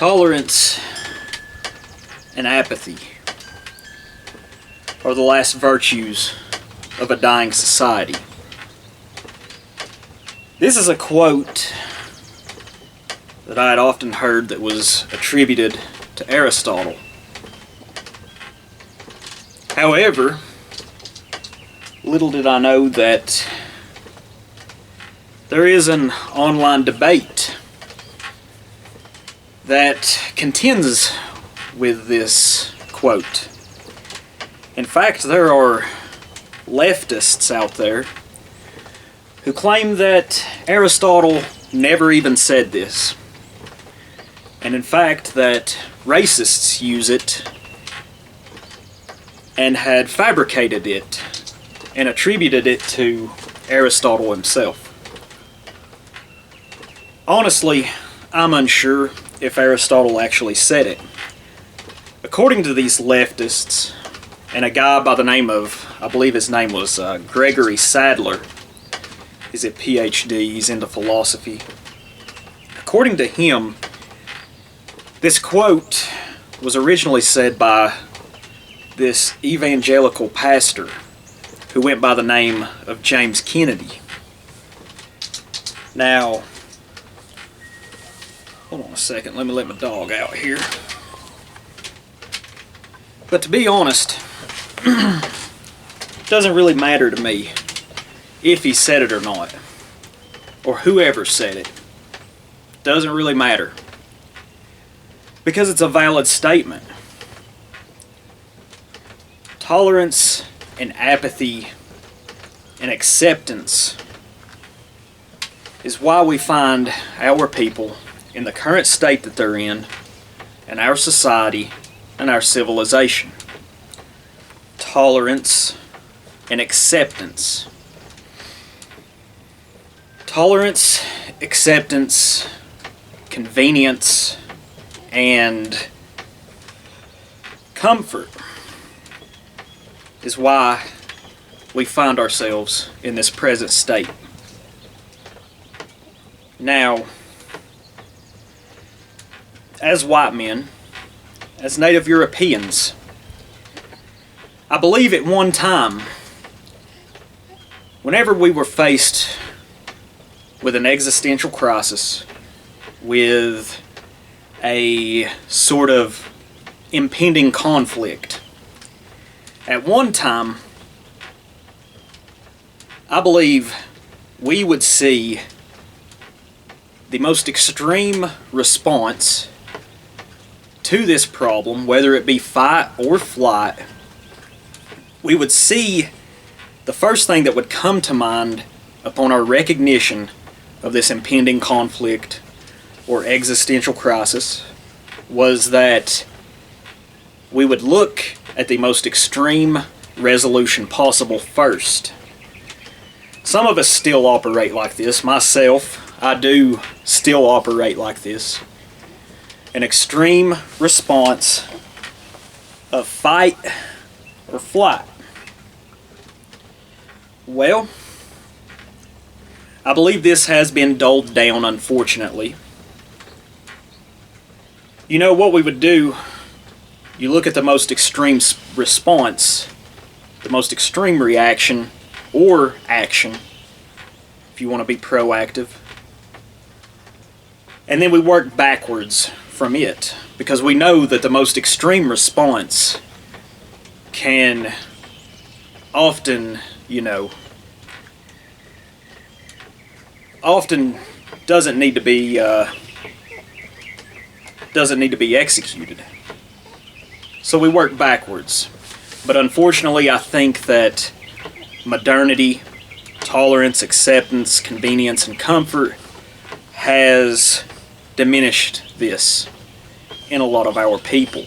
Tolerance and apathy are the last virtues of a dying society. This is a quote that I had often heard that was attributed to Aristotle. However, little did I know that there is an online debate that contends with this quote. In fact, there are leftists out there who claim that Aristotle never even said this, and in fact that racists use it and had fabricated it and attributed it to Aristotle himself. Honestly, I'm unsure if Aristotle actually said it. According to these leftists, and a guy by the name of, I believe his name was Gregory Sadler, he's a PhD, he's into philosophy. According to him, this quote was originally said by this evangelical pastor who went by the name of James Kennedy. Now, hold on a second, let me let my dog out here. But to be honest, it doesn't really matter to me if he said it or not, or whoever said it. Doesn't really matter, because it's a valid statement. Tolerance and apathy and acceptance is why we find our people in the current state that they're in, and our society and our civilization. Tolerance and acceptance. Tolerance, acceptance, convenience, and comfort is why we find ourselves in this present state. Now, as white men, as Native Europeans, I believe at one time, whenever we were faced with an existential crisis, with a sort of impending conflict, at one time, I believe we would see the most extreme response to this problem, whether it be fight or flight. We would see the first thing that would come to mind upon our recognition of this impending conflict or existential crisis was that we would look at the most extreme resolution possible first. Some of us still operate like this. Myself, I do still operate like this. An extreme response of fight or flight. Well, I believe this has been dulled down, unfortunately. You know what we would do? You look at the most extreme response, the most extreme reaction or action, if you want to be proactive. And then we work backwards from it, because we know that the most extreme response can often, often doesn't need to be executed. So we work backwards. But unfortunately, I think that modernity, tolerance, acceptance, convenience, and comfort has diminished this in a lot of our people.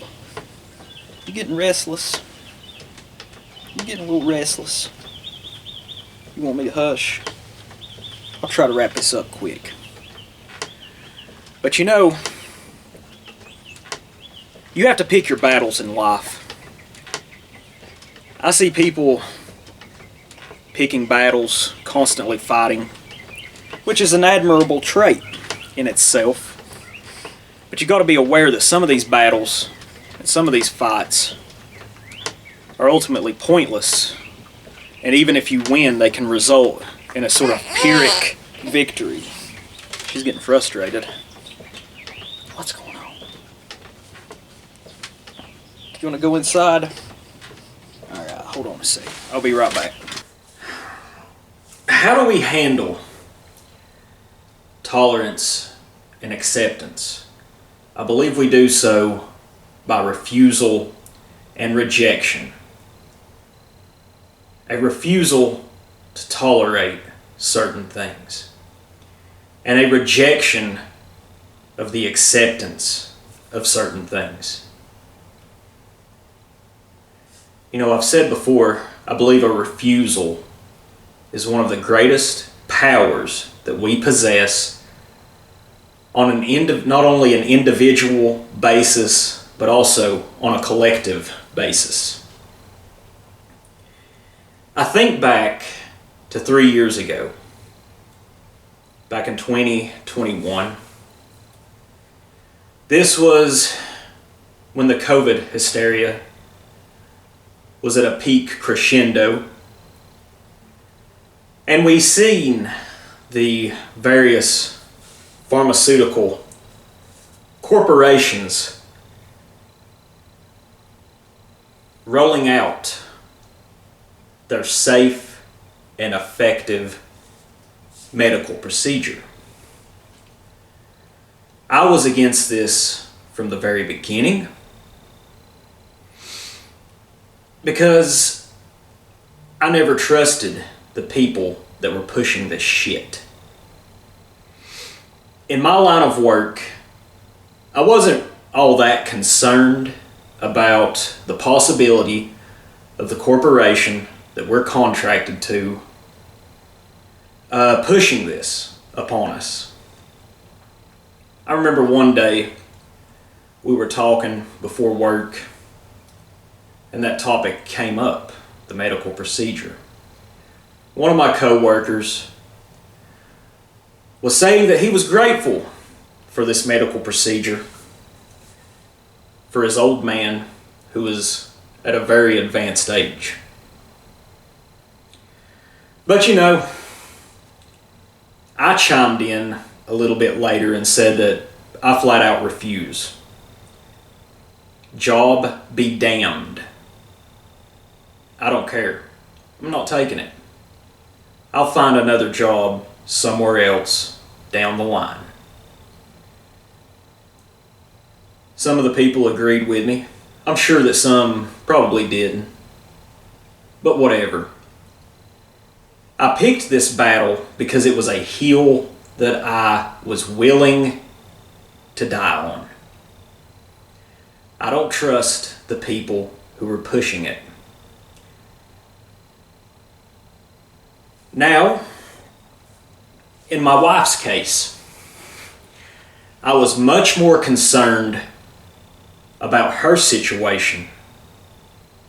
You getting restless? You getting a little restless? You want me to hush? I'll try to wrap this up quick. But you have to pick your battles in life. I see people picking battles, constantly fighting, which is an admirable trait in itself. But you got to be aware that some of these battles and some of these fights are ultimately pointless. And even if you win, they can result in a sort of Pyrrhic victory. She's getting frustrated. What's going on? You want to go inside? Alright, hold on a second. I'll be right back. How do we handle tolerance and acceptance? I believe we do so by refusal and rejection. A refusal to tolerate certain things, and a rejection of the acceptance of certain things. You know, I've said before, I believe a refusal is one of the greatest powers that we possess on not only an individual basis, but also on a collective basis. I think back to 3 years ago, back in 2021. This was when the COVID hysteria was at a peak crescendo. And we seen the various pharmaceutical corporations rolling out their safe and effective medical procedure. I was against this from the very beginning because I never trusted the people that were pushing this shit. In my line of work, I wasn't all that concerned about the possibility of the corporation that we're contracted to pushing this upon us. I remember one day we were talking before work and that topic came up, the medical procedure. One of my co-workers was saying that he was grateful for this medical procedure for his old man who was at a very advanced age. But you know, I chimed in a little bit later and said that I flat out refuse. Job be damned. I don't care. I'm not taking it. I'll find another job somewhere else down the line. Some of the people agreed with me. I'm sure that some probably didn't. But whatever. I picked this battle because it was a hill that I was willing to die on. I don't trust the people who are pushing it. Now, in my wife's case, I was much more concerned about her situation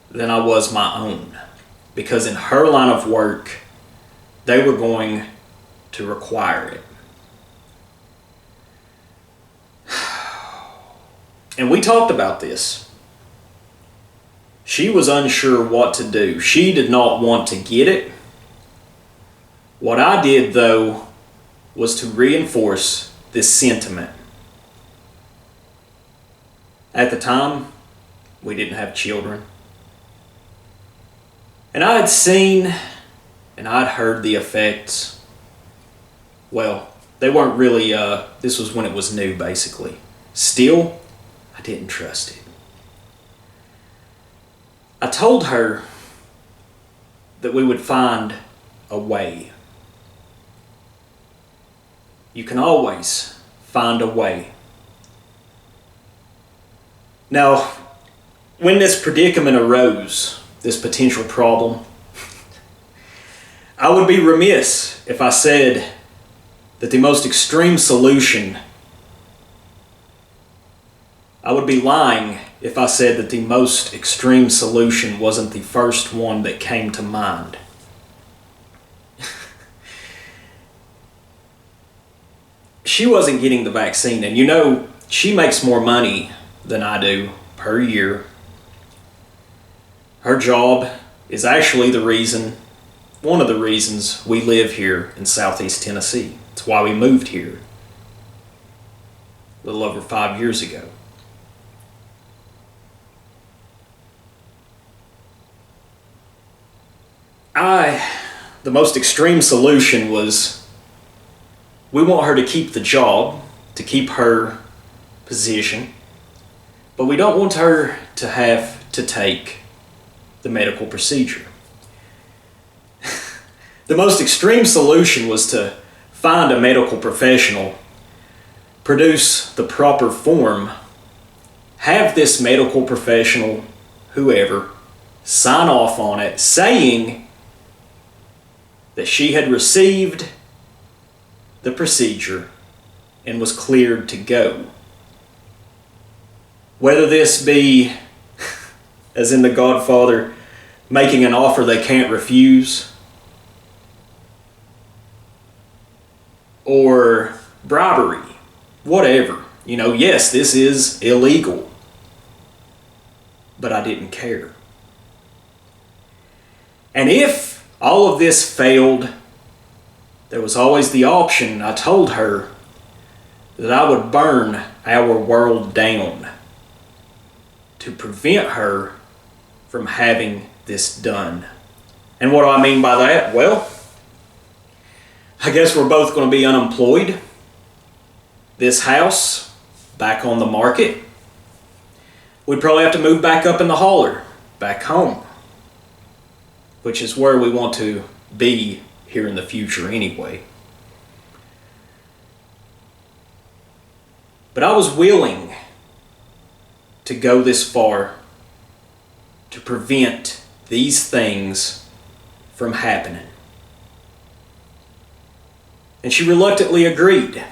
than I was my own, because in her line of work, they were going to require it. And we talked about this. She was unsure what to do. She did not want to get it. What I did, though, was to reinforce this sentiment. At the time, we didn't have children. And I had seen and I'd heard the effects. Well, they weren't really, this was when it was new, basically. Still, I didn't trust it. I told her that we would find a way. You can always find a way. Now, when this predicament arose, this potential problem, I would be remiss if I said that the most extreme solution, I would be lying if I said that the most extreme solution wasn't the first one that came to mind. She wasn't getting the vaccine, and you know, She makes more money than I do per year. Her job is actually one of the reasons we live here in Southeast Tennessee. It's why we moved here a little over 5 years ago. The most extreme solution was we want her to keep the job, to keep her position, but we don't want her to have to take the medical procedure. The most extreme solution was to find a medical professional, produce the proper form, have this medical professional, whoever, sign off on it, saying that she had received the procedure and was cleared to go. Whether this be, as in The Godfather, making an offer they can't refuse, or bribery, whatever. Yes, this is illegal, but I didn't care. And if all of this failed, there was always the option, I told her, that I would burn our world down to prevent her from having this done. And what do I mean by that? Well, I guess we're both going to be unemployed. This house back on the market. We'd probably have to move back up in the holler, back home, which is where we want to be here in the future anyway. But I was willing to go this far to prevent these things from happening. And she reluctantly agreed.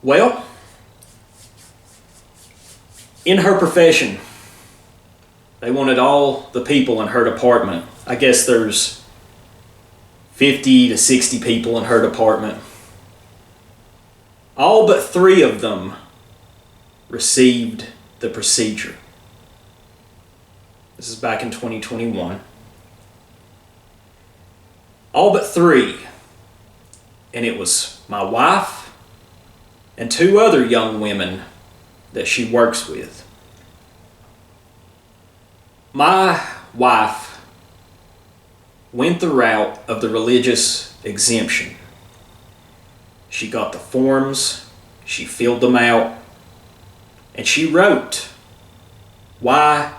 Well, in her profession, they wanted all the people in her department. I guess there's 50 to 60 people in her department. All but 3 of them received the procedure. This is back in 2021. All but 3. And it was my wife and 2 other young women that she works with. My wife went the route of the religious exemption. She got the forms, she filled them out, and she wrote why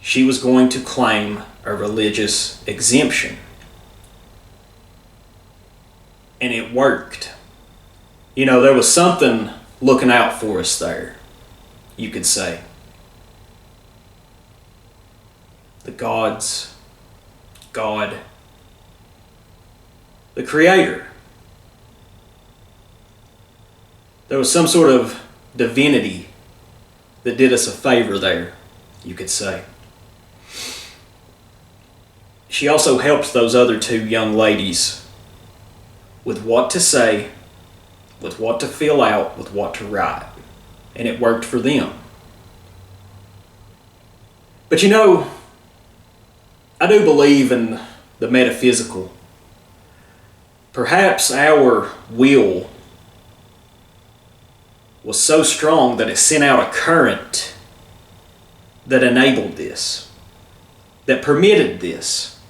she was going to claim a religious exemption. And it worked. There was something looking out for us there, you could say. The gods, God, the Creator. There was some sort of divinity that did us a favor there, you could say. She also helped those other 2 young ladies with what to say, with what to fill out, with what to write. And it worked for them. But I do believe in the metaphysical. Perhaps our will was so strong that it sent out a current that enabled this, that permitted this.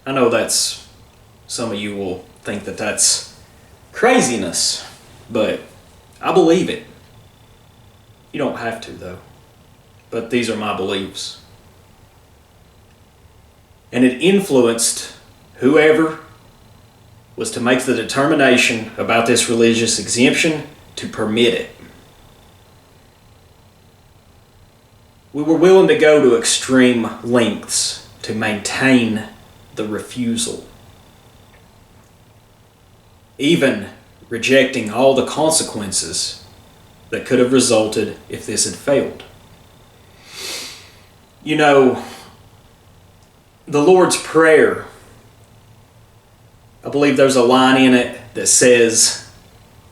I know some of you will think that that's craziness, but I believe it. You don't have to, though. But these are my beliefs. And it influenced whoever was to make the determination about this religious exemption to permit it. We were willing to go to extreme lengths to maintain the refusal, even rejecting all the consequences that could have resulted if this had failed. The Lord's Prayer I believe there's a line in it that says,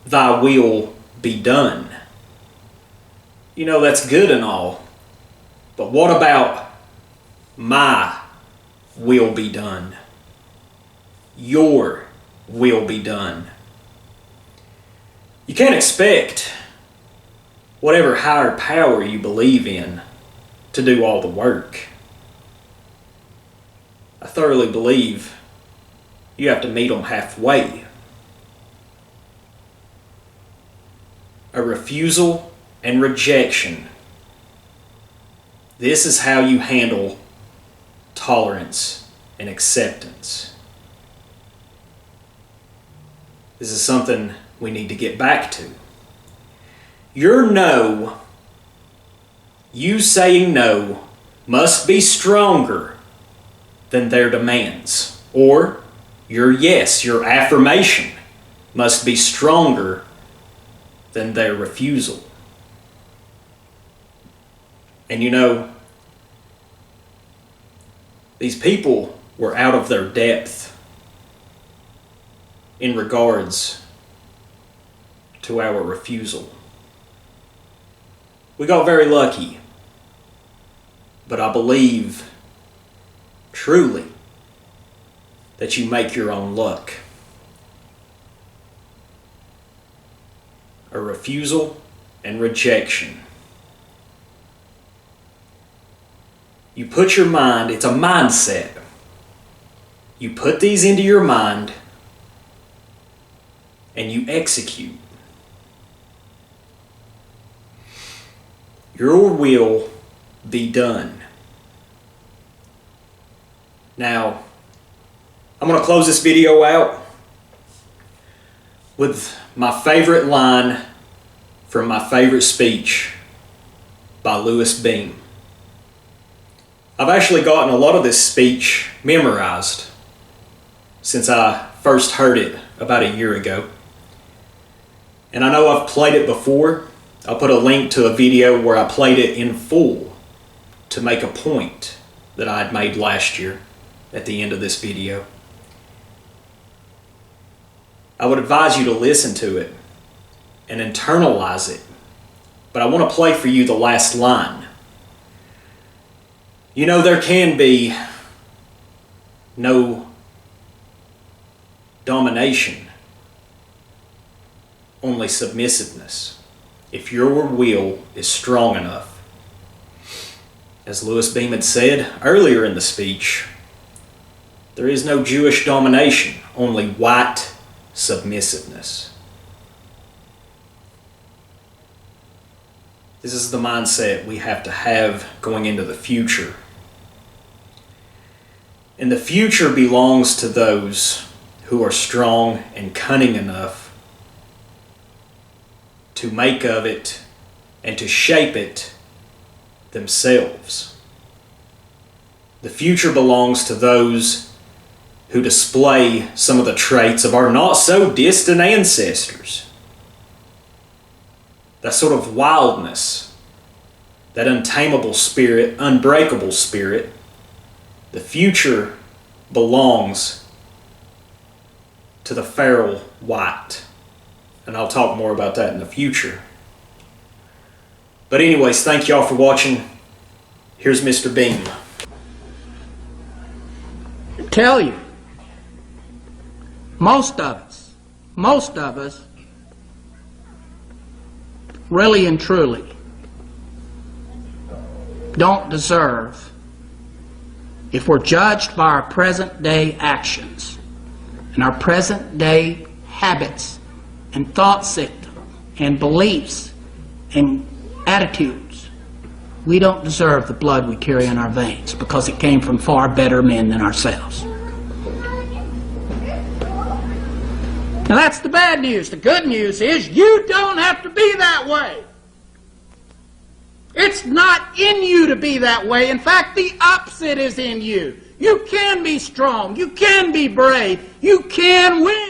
"Thy will be done." You know, that's good and all, but what about my will be done? Your will be done. You can't expect whatever higher power you believe in to do all the work. I thoroughly believe you have to meet them halfway. A refusal and rejection. This is how you handle tolerance and acceptance. This is something we need to get back to. Your no, you saying no, must be stronger than their demands. Or your yes, your affirmation, must be stronger than their refusal. And you know, these people were out of their depth in regards to our refusal. We got very lucky, but I believe truly that you make your own luck. A refusal and rejection. You put your mind, it's a mindset. You put these into your mind and you execute. Your will be done. Now, I'm going to close this video out with my favorite line from my favorite speech by Louis Beam. I've actually gotten a lot of this speech memorized since I first heard it about a year ago. And I know I've played it before. I'll put a link to a video where I played it in full to make a point that I had made last year at the end of this video. I would advise you to listen to it and internalize it. But I want to play for you the last line. You know, there can be no domination, only submissiveness, if your will is strong enough. As Louis Beam had said earlier in the speech, there is no Jewish domination, only white submissiveness. This is the mindset we have to have going into the future. And the future belongs to those who are strong and cunning enough to make of it and to shape it themselves. The future belongs to those who display some of the traits of our not so distant ancestors. That sort of wildness, that untamable spirit, unbreakable spirit. The future belongs to the feral white. And I'll talk more about that in the future. But anyways, thank y'all for watching. Here's Mr. Beam. Tell you, most of us, really and truly, don't deserve, if we're judged by our present day actions and our present day habits and thought system and beliefs and attitudes, we don't deserve the blood we carry in our veins because it came from far better men than ourselves. Now that's the bad news. The good news is you don't have to be that way. It's not in you to be that way. In fact, the opposite is in you. You can be strong. You can be brave. You can win.